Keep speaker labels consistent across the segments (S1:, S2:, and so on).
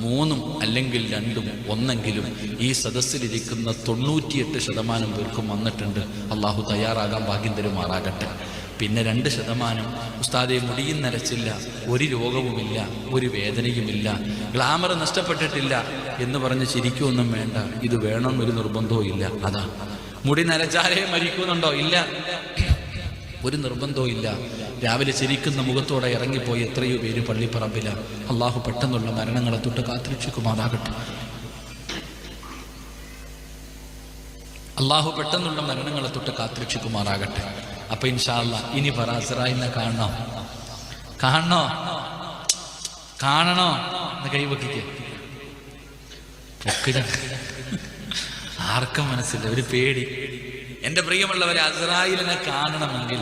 S1: 3 അല്ലെങ്കിൽ 2 ഒന്നെങ്കിലും ഈ സദസ്സിലിരിക്കുന്ന 98% പേർക്കും വന്നിട്ടുണ്ട്. അള്ളാഹു തയ്യാറാകാൻ ഭാഗ്യം തരുമാറാകട്ടെ. പിന്നെ 2% ഉസ്താദെ മുടിയും നരച്ചില്ല, ഒരു രോഗവുമില്ല, ഒരു വേദനയുമില്ല, ഗ്ലാമർ നഷ്ടപ്പെട്ടിട്ടില്ല എന്ന് പറഞ്ഞ് ചിരിക്കൊന്നും വേണ്ട, ഇത് വേണമെന്നൊരു നിർബന്ധവും ഇല്ല. അതാ മുടി നരച്ചാലേ മരിക്കുന്നുണ്ടോ? ഇല്ല, ഒരു നിർബന്ധവും ഇല്ല. രാവിലെ ചിരിക്കുന്ന മുഖത്തോടെ ഇറങ്ങിപ്പോയി എത്രയോ പേര് പള്ളിപ്പറമ്പില. അള്ളാഹു പെട്ടെന്നുള്ള മരണങ്ങളെ തൊട്ട് കാത്തുരക്ഷിക്കുമാറാകട്ടെ. അള്ളാഹു പെട്ടെന്നുള്ള മരണങ്ങളെ തൊട്ട് കാത്തുരക്ഷിക്കുമാറാകട്ടെ. അപ്പൊ ഇൻഷാ അല്ലാഹ് ഇനി പറ, അസ്റായിലിനെ കാണണോ എന്ന് കൈവക്കിക്ക്. ആർക്കും മനസ്സില്ല, ഒരു പേടി. എന്റെ പ്രിയമുള്ളവരെ, അസ്റായിലിനെ കാണണമെങ്കിൽ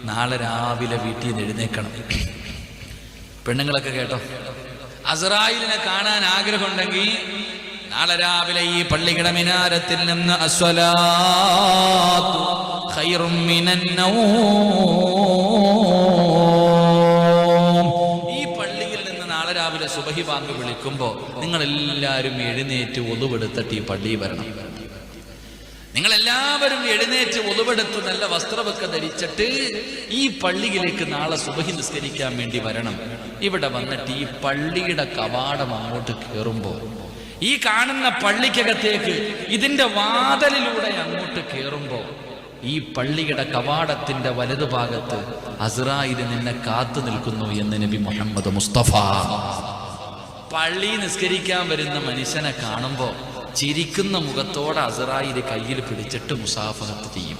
S1: നാളെ രാവിലെ വീട്ടിൽ നിന്ന് എഴുന്നേക്കണം. പെണ്ണുങ്ങളൊക്കെ കേട്ടോ, അസ്റായിലിനെ കാണാൻ ആഗ്രഹമുണ്ടെങ്കിൽ നാളെ രാവിലെ ഈ പള്ളിയുടെ മിനാരത്തിൽ നിന്ന് അസ്സലാത്തു ഖൈറും മിനൻ നൗം, ഈ പള്ളിയിൽ നിന്ന് നാളെ രാവിലെ സുബഹി ബാങ്ക് വിളിക്കുമ്പോ നിങ്ങൾ എല്ലാവരും എഴുന്നേറ്റ് ഒളുവെടുത്തിട്ട് ഈ പള്ളിയിൽ വരണം. നിങ്ങളെല്ലാവരും എഴുന്നേറ്റ് ഒളുവെടുത്ത് നല്ല വസ്ത്രമൊക്കെ ധരിച്ചിട്ട് ഈ പള്ളിയിലേക്ക് നാളെ സുബഹി നിസ്കരിക്കാൻ വേണ്ടി വരണം. ഇവിടെ വന്നിട്ട് ഈ പള്ളിയുടെ കവാടം അങ്ങോട്ട് കയറുമ്പോ, ഈ കാണുന്ന പള്ളിക്കകത്തേക്ക് ഇതിന്റെ വാതിലിലൂടെ അങ്ങോട്ട് കയറുമ്പോ, ഈ പള്ളിയുടെ കവാടത്തിന്റെ വലതുഭാഗത്ത് അസ്റായിൽ നിന്നെ കാത്തു നിൽക്കുന്നു എന്ന് നബി മുഹമ്മദ് മുസ്തഫ. പള്ളി നിസ്കരിക്കാൻ വരുന്ന മനുഷ്യനെ കാണുമ്പോ ചിരിക്കുന്ന മുഖത്തോടെ അസ്റായിൽ കയ്യിൽ പിടിച്ചിട്ട് മുസാഫഹത്ത് ചെയ്യും.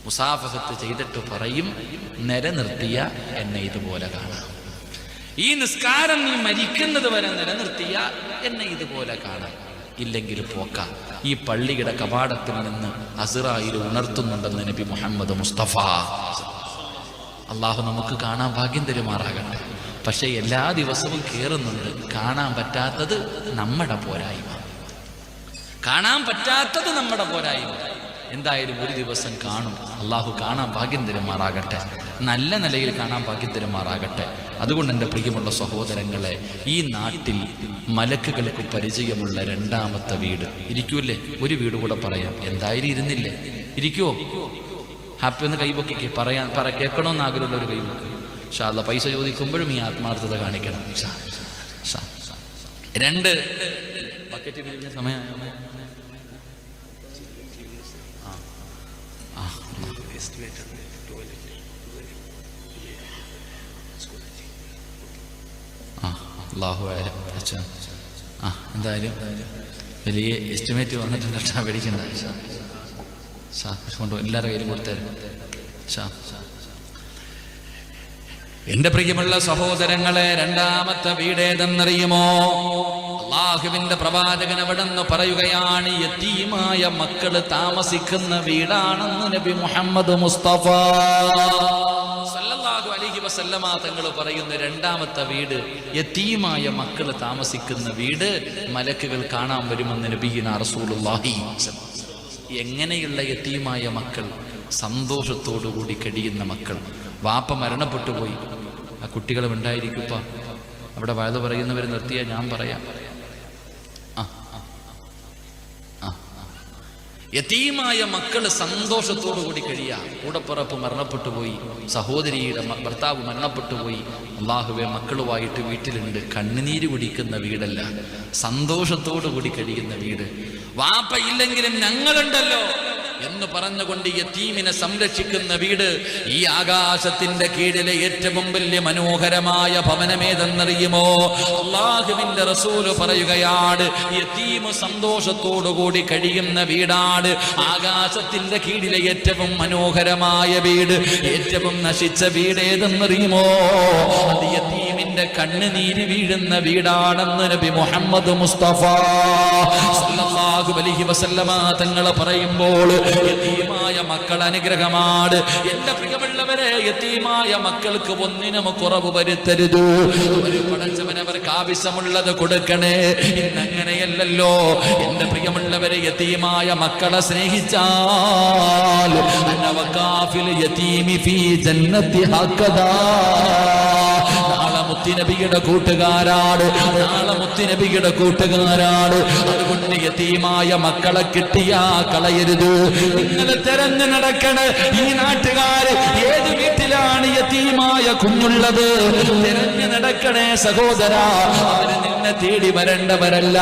S1: മുസാഫഹത്ത് ചെയ്തിട്ട് പറയും, നിലനിർത്തിയ എന്നെ ഇതുപോലെ കാണാം. ഈ നിസ്കാരം നീ മരിക്കുന്നത് വരെ നിലനിർത്തിയ എന്നെ ഇതുപോലെ കാണാം, ഇല്ലെങ്കിൽ പോക്ക. ഈ പള്ളിയുടെ കവാടത്തിൽ നിന്ന് അസ്റായിൽ ഉണർത്തുന്നുണ്ടെന്ന് നബി മുഹമ്മദ് മുസ്തഫ. അള്ളാഹു നമുക്ക് കാണാൻ ഭാഗ്യം തരുമാറാകട്ടെ. പക്ഷെ എല്ലാ ദിവസവും കയറുന്നുണ്ട്. കാണാൻ പറ്റാത്തത് നമ്മുടെ പോരായ്മ, കാണാൻ പറ്റാത്തത് നമ്മുടെ പോരായ്മ. എന്തായാലും ഒരു ദിവസം കാണും. അള്ളാഹു കാണാൻ ഭാഗ്യം തരുമാറാകട്ടെ, നല്ല നിലയിൽ കാണാൻ ഭാഗ്യം തരുമാറാകട്ടെ. അതുകൊണ്ട് എൻ്റെ പ്രിയമുള്ള സഹോദരങ്ങളെ, ഈ നാട്ടിൽ മലക്കുകൾക്ക് പരിചയമുള്ള 2ാമത്തെ വീട് ഇരിക്കൂല്ലേ? ഒരു വീട് കൂടെ പറയാം. എന്തായാലും ഇരുന്നില്ലേ? ഇരിക്കുവോ? ഹാപ്പി ഒന്ന് കൈപൊക്കിക്ക്. കേൾക്കണമെന്ന് ആഗ്രഹമുള്ള ഒരു കൈപൊക്ക്. ഇൻഷാ അല്ലാഹ് പൈസ ചോദിക്കുമ്പോഴും ഈ ആത്മാർത്ഥത കാണിക്കണം. 2 ബക്കറ്റ് പിരിഞ്ഞ സമയമായോ? എന്തായാലും വലിയ എസ്റ്റിമേറ്റ് വന്നിട്ടുണ്ട്. പേടിക്കണ്ട, കൊണ്ട് എല്ലാവരുടെ കയ്യിലും കൊടുത്തരും. എന്റെ പ്രിയമുള്ള സഹോദരങ്ങളെ, 2ാമത്തെ വീട് ഏതെന്നറിയുമോ? അല്ലാഹുവിന്റെ പ്രവാചകൻ അവിടെന്ന് പറയുകയാണ്, യതീമായ മക്കള് താമസിക്കുന്ന വീടാണെന്ന് നബി മുഹമ്മദ് മുസ്തഫ സല്ലല്ലാഹു അലൈഹി വസല്ലമ തങ്ങൾ പറയുന്ന 2ാമത്തെ വീട്, യതീമായ മക്കള് താമസിക്കുന്ന വീട്, മലക്കുകൾ കാണാൻ വരുമെന്ന് നബിയിന റസൂലുള്ളാഹി. എങ്ങനെയുള്ള യതീമായ മക്കൾ? സന്തോഷത്തോടുകൂടി കഴിയുന്ന മക്കൾ. വാപ്പ മരണപ്പെട്ടു പോയി, ആ കുട്ടികളും ഉണ്ടായിരിക്കുപ്പ. അവിടെ വയത് പറയുന്നവർ നിർത്തിയാൽ ഞാൻ പറയാം. യതീമായ മക്കള് സന്തോഷത്തോടുകൂടി കഴിയാ. കൂടപ്പിറപ്പ് മരണപ്പെട്ടു പോയി, സഹോദരിയുടെ ഭർത്താവ് മരണപ്പെട്ടു പോയി. അല്ലാഹുവേ, മക്കളുമായിട്ട് വീട്ടിലുണ്ട്. കണ്ണുനീര് കുടിക്കുന്ന വീടല്ല, സന്തോഷത്തോടുകൂടി കഴിയുന്ന വീട്. വാപ്പ ഇല്ലെങ്കിലും ഞങ്ങളുണ്ടല്ലോ എന്ന് പറഞ്ഞുകൊണ്ട് യതീമിനെ സംരക്ഷിക്കുന്ന വീട്. ഈ ആകാശത്തിന്റെ കീഴിലെ ഏറ്റവും വലിയ മനോഹരമായ ഭവനമേതെന്നറിയുമോ? അല്ലാഹുവിന്റെ റസൂല് പറയുകയാണ്, യതീം സന്തോഷത്തോടുകൂടി കഴിയുന്ന വീടാണ്. ആകാശത്തിന്റെ കീഴിലെ ഏറ്റവും മനോഹരമായ വീട്, ഏറ്റവും നശിച്ച വീട് ഏതെന്നറിയുമോ? അത് യതീമിന്റെ കണ്ണുനീര് വീഴുന്ന വീടാണെന്ന് നബി മുഹമ്മദ് മുസ്തഫ സല്ലല്ലാഹു അലൈഹി വസല്ലമ തങ്ങൾ പറയുമ്പോൾ, യതീമായ മക്കൾ അനുഗ്രഹമാണ്. എന്റെ പ്രിയമുള്ളവരെ, യതീമായ മക്കൾക്ക് ഒന്നിനും കുറവ് വരുത്തരുത്. ഒരു പടച്ചവൻ അവർക്ക് ആവശ്യമുള്ളത് കൊടുക്കണേ. ഇന്നങ്ങനെയല്ലല്ലോ എന്റെ പ്രിയമുള്ളവരെ. യതീമായ മക്കളെ സ്നേഹിച്ചാൽ യതീമി ഫീ ജന്നത്തി ഹഖദാ, നാളെ മുത്തുനബിയുടെ കൂട്ടുകാരാണ്, നാളെ മുത്തുനബിയുടെ കൂട്ടുകാരാണ്. അതുകൊണ്ട് യതീമായ മക്കളെ കിട്ടിയാ കളയരുത്. നിങ്ങൾ തെരഞ്ഞു നടക്കണ ഈ നാട്ടുകാര് ഏത് വീട്ടിലാണ് യതീമായ കുഞ്ഞുള്ളത് തെരഞ്ഞു നടക്കണേ സഹോദരാ. അവര് നിന്നെ തേടി വരേണ്ടവരല്ല,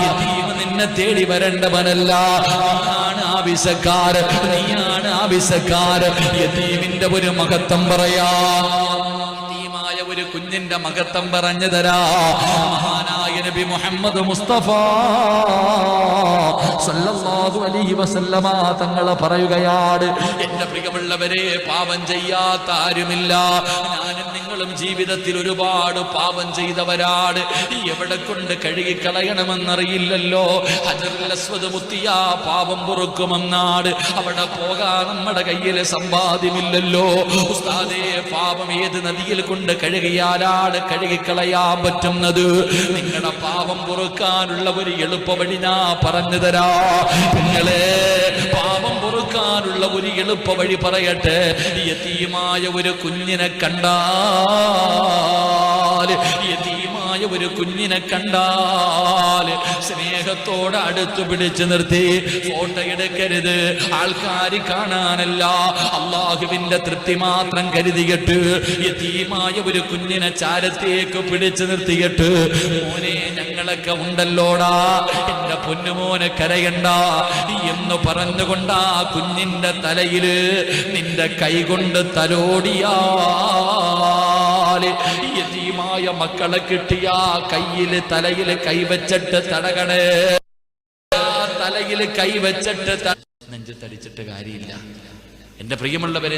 S1: യതീം നിന്നെ തേടി വരേണ്ടവനല്ല. നീയാണ് ആവശ്യക്കാര്, നീയാണ് ആവശ്യക്കാര്. യതീമിന്റെ ഒരു മഹത്വം പറയാ, യതീമായ ഒരു കുഞ്ഞിന്റെ മഹത്വം പറഞ്ഞു തരാ. മഹാനായ നബി മുഹമ്മദ് മുസ്തഫ സല്ലല്ലാഹു അലൈഹി വസല്ലമ തങ്ങൾ പറയുകയാണ്, എന്റെ പ്രിയമുള്ളവരെ, പാപം ചെയ്യാത്ത ആരുമില്ല. ഞാനും നിങ്ങളും ജീവിതത്തിൽ ഒരുപാട് പാപം ചെയ്തവരാണ്. എവിടെ കൊണ്ട് കഴുകിക്കളയണമെന്നറിയില്ലല്ലോ. ഹജറുൽ അസ്വദ് മുത്തിയാ പാപം പൊറുക്കുമെന്നാണ്. അവിടെ പോകാൻ നമ്മുടെ കയ്യിൽ സമ്പാദ്യമില്ലല്ലോ. ഉസ്താദേ, പാപം ഏത് നദിയിൽ കൊണ്ട് കഴുകിയാലാണ് കഴുകിക്കളയാൻ പറ്റുന്നത്? നിങ്ങളുടെ പാപം പൊറുക്കാനുള്ള ഒരു എളുപ്പ വഴി ഞാൻ പറഞ്ഞു തരാ. നിങ്ങളെ പാപം പൊറുക്കാനുള്ള ഒരു എളുപ്പ വഴി പറയട്ടെ. യതീമായ ഒരു കുഞ്ഞിനെ കണ്ടാൽ, യതീമായ ഒരു കുഞ്ഞിനെ കണ്ടാൽ സ്നേഹത്തോടെ അടുത്തു പിടിച്ചു നിർത്തി ഫോട്ടോ എടുക്കരുത്. ആൾക്കാർ കാണാനല്ല, അള്ളാഹുവിന്റെ തൃപ്തി മാത്രം കരുതിയിട്ട് യതീമായ ഒരു കുഞ്ഞിനെ ചാരത്തേക്ക് പിടിച്ചു നിർത്തിയിട്ട്, മോനെ ഞങ്ങളൊക്കെ ഉണ്ടല്ലോടാ, എന്റെ പൊന്നുമോനെ കരയണ്ട എന്ന് പറഞ്ഞുകൊണ്ട് ആ കുഞ്ഞിന്റെ തലയില് നിന്റെ കൈകൊണ്ട് തലോടിയാൽ യതീമായ മക്കളെ കിട്ടിയ കയ്യില് തലയില് കൈവച്ചിട്ട് തടകണേ. തലയില് കൈവച്ചിട്ട് നെഞ്ചത്തടിച്ചിട്ട് കാര്യമില്ല. എന്റെ പ്രിയമുള്ളവരെ,